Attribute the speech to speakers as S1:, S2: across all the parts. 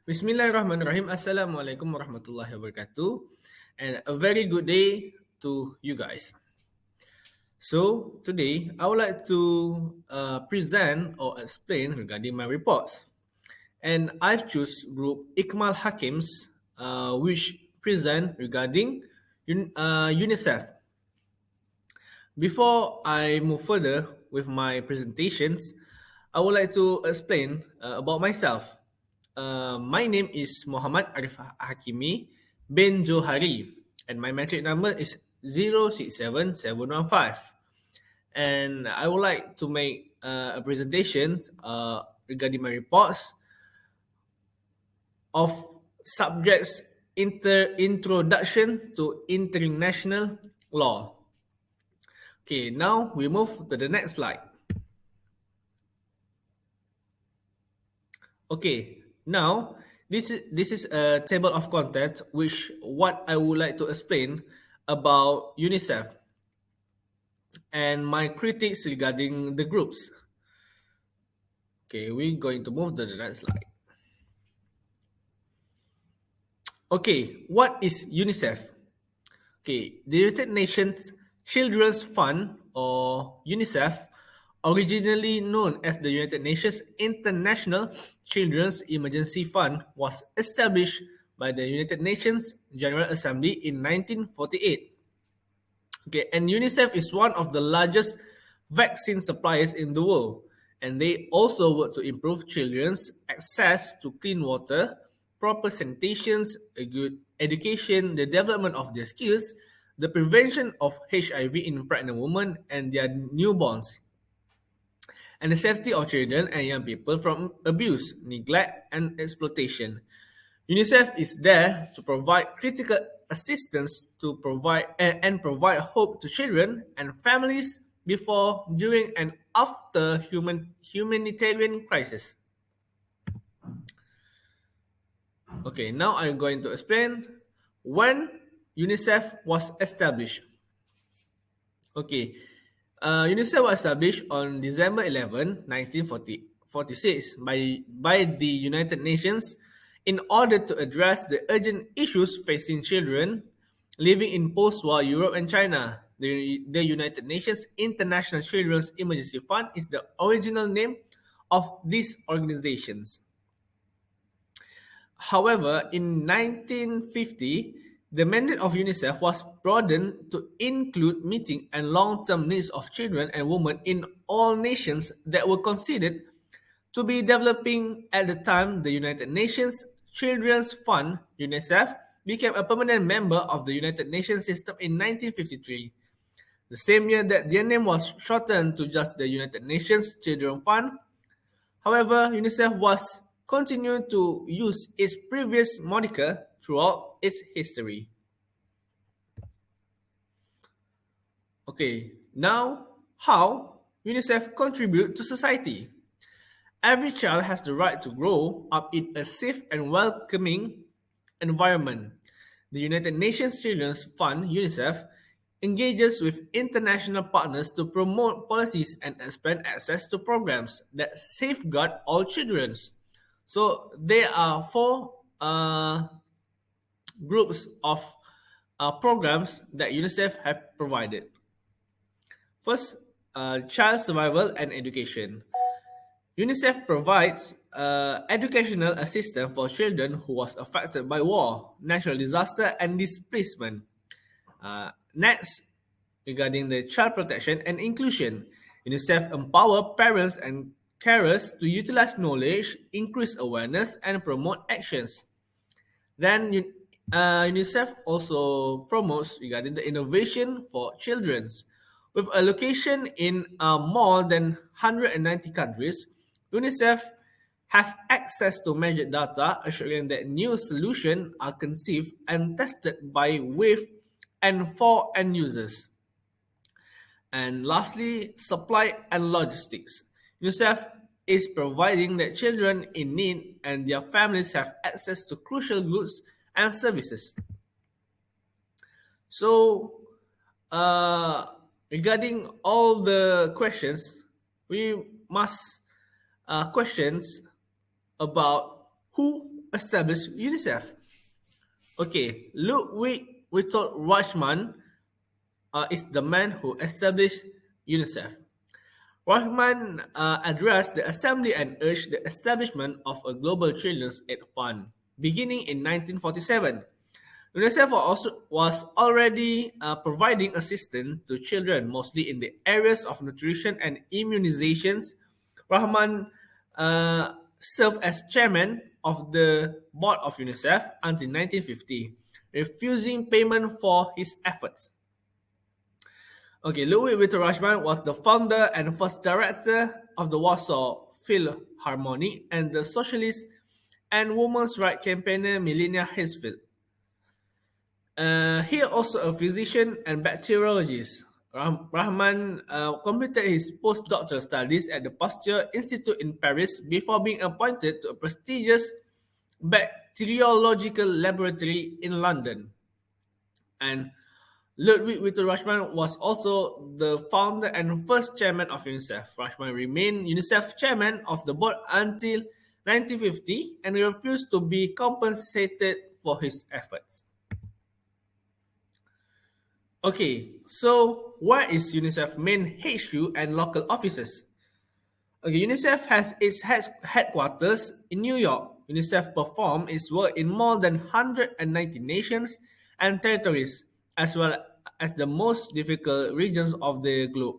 S1: Bismillahirrahmanirrahim. Assalamualaikum warahmatullahi wabarakatuh. And a very good day to you guys. So, today I would like to present or explain regarding my reports. And I've choose group Ikmal Hakim's which present regarding UNICEF. Before I move further with my presentations, I would like to explain about myself. My name is Muhammad Arif Hakimi bin Johari, and my metric number is 067715. And I would like to make a presentation regarding my reports of subjects introduction to international law. Okay, now we move to the next slide. Okay, now this is a table of contents which what I would like to explain about UNICEF and my critiques regarding the groups. Okay, we're going to move to the next slide. Okay, what is UNICEF? Okay, the United Nations Children's Fund, or UNICEF, originally known as the United Nations International Children's Emergency Fund, was established by the United Nations General Assembly in 1948. Okay, and UNICEF is one of the largest vaccine suppliers in the world, and they also work to improve children's access to clean water, proper sanitation, a good education, the development of their skills, the prevention of HIV in pregnant women and their newborns, and the safety of children and young people from abuse, neglect, and exploitation. UNICEF is there to provide critical assistance to provide hope to children and families before, during, and after humanitarian crisis. Okay, now I'm going to explain when UNICEF was established. Okay, UNICEF was established on December 11, 1946 by the United Nations in order to address the urgent issues facing children living in post-war Europe and China. The United Nations International Children's Emergency Fund is the original name of these organizations. However, in 1950, the mandate of UNICEF was broadened to include meeting and long-term needs of children and women in all nations that were considered to be developing. At the time, the United Nations Children's Fund, UNICEF, became a permanent member of the United Nations system in 1953, the same year that their name was shortened to just the United Nations Children's Fund. However, UNICEF was continued to use its previous moniker throughout its history. Okay, now how UNICEF contribute to society. Every child has the right to grow up in a safe and welcoming environment. The United Nations Children's Fund, UNICEF, engages with international partners to promote policies and expand access to programs that safeguard all children. So there are four groups of programs that UNICEF have provided. First, child survival and education. UNICEF provides educational assistance for children who was affected by war, natural disaster, and displacement. Next, regarding the child protection and inclusion, UNICEF empower parents and carers to utilize knowledge, increase awareness, and promote actions. Then UNICEF also promotes regarding the innovation for children. With a location in more than 190 countries, UNICEF has access to major data, assuring that new solutions are conceived and tested by with and for end users. And lastly, supply and logistics. UNICEF is providing that children in need and their families have access to crucial goods and services. So, regarding all the questions, we must questions about who established UNICEF? Okay, Ludwig Wittol Rachman is the man who established UNICEF. Rahman addressed the assembly and urged the establishment of a global children's aid fund. Beginning in 1947, UNICEF was already providing assistance to children, mostly in the areas of nutrition and immunizations. Rahman served as chairman of the board of UNICEF until 1950, refusing payment for his efforts. Okay, Louis Wittelsbach was the founder and first director of the Warsaw Philharmonic and the socialist and women's rights campaigner Milena Hirsfeld. He also a physician and bacteriologist. Rahman completed his postdoctoral studies at the Pasteur Institute in Paris before being appointed to a prestigious bacteriological laboratory in London. And Ludwig Wittol Rachman was also the founder and first chairman of UNICEF. Rachman remained UNICEF chairman of the board until 1950 and refused to be compensated for his efforts. Okay, so where is UNICEF main HQ and local offices? Okay, UNICEF has its headquarters in New York. UNICEF performs its work in more than 190 nations and territories, as well as the most difficult regions of the globe.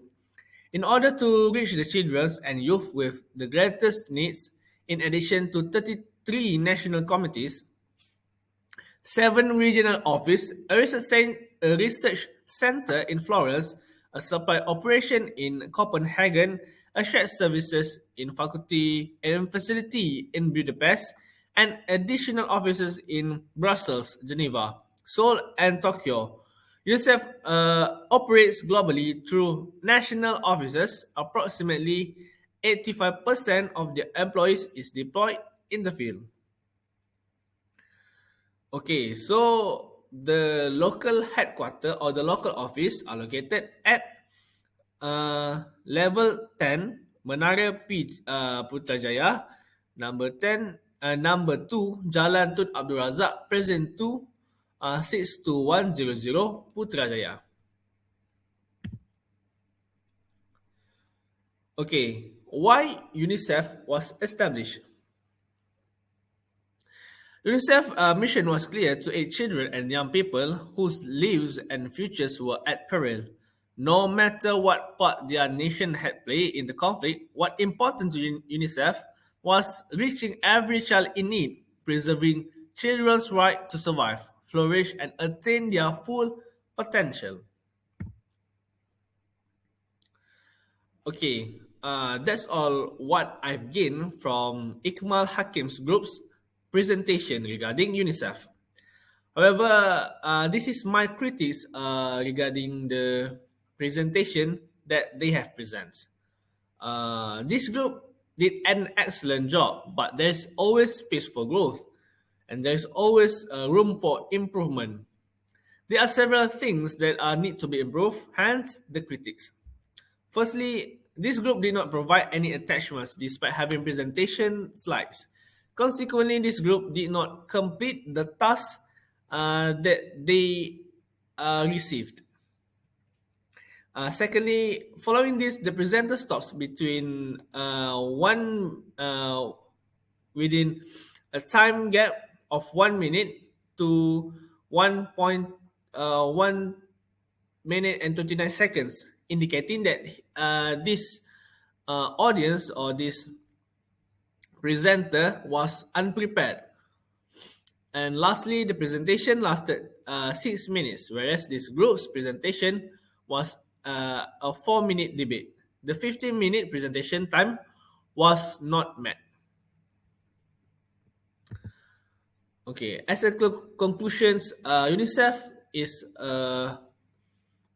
S1: In order to reach the children and youth with the greatest needs, in addition to 33 national committees, 7 regional offices, a research center in Florence, a supply operation in Copenhagen, a shared services in faculty and facility in Budapest, and additional offices in Brussels, Geneva, Seoul, and Tokyo. UNICEF operates globally through national offices. Approximately 85% of the employees is deployed in the field. Okay, so the local headquarters or the local office are located at level 10, Menara Putrajaya, number 10, number 2, Jalan Tun Abdul Razak, Present 2, 62100, Putrajaya. Okay, why UNICEF was established? UNICEF's mission was clear to aid children and young people whose lives and futures were at peril. No matter what part their nation had played in the conflict, what important to UNICEF was reaching every child in need, preserving children's right to survive, flourish, and attain their full potential. Okay, that's all what I've gained from Ikmal Hakim's group's presentation regarding UNICEF. However, this is my critics regarding the presentation that they have presented. This group did an excellent job, but there's always space for growth and there's always room for improvement. There are several things that need to be improved, hence the critics. Firstly, this group did not provide any attachments despite having presentation slides. Consequently, this group did not complete the task that they received. Secondly, following this, the presenter stops between within a time gap of 1 minute to 1.1 minute and 29 seconds, indicating that this audience or this presenter was unprepared. And lastly, the presentation lasted 6 minutes, whereas this group's presentation was a 4-minute debate. The 15-minute presentation time was not met. Okay, as a conclusions, UNICEF is a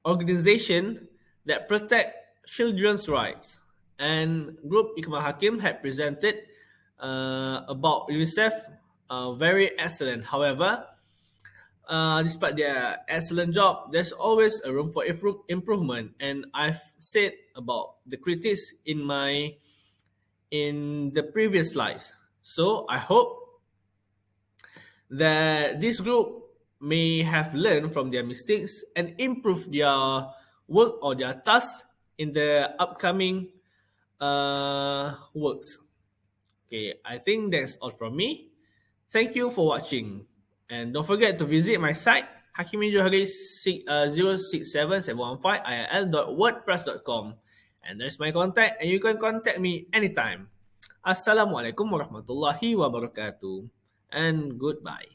S1: organization that protect children's rights. And Group Ikmal Hakim had presented about UNICEF very excellent. However, despite their excellent job, there's always a room for improvement. And I've said about the critics in the previous slides. So I hope that this group may have learned from their mistakes and improve their work or their tasks in the upcoming works. Okay, I think that's all from me. Thank you for watching. And don't forget to visit my site, Hakimi Johari 067715il.wordpress.com. And there's my contact, and you can contact me anytime. Assalamualaikum warahmatullahi wabarakatuh. And goodbye.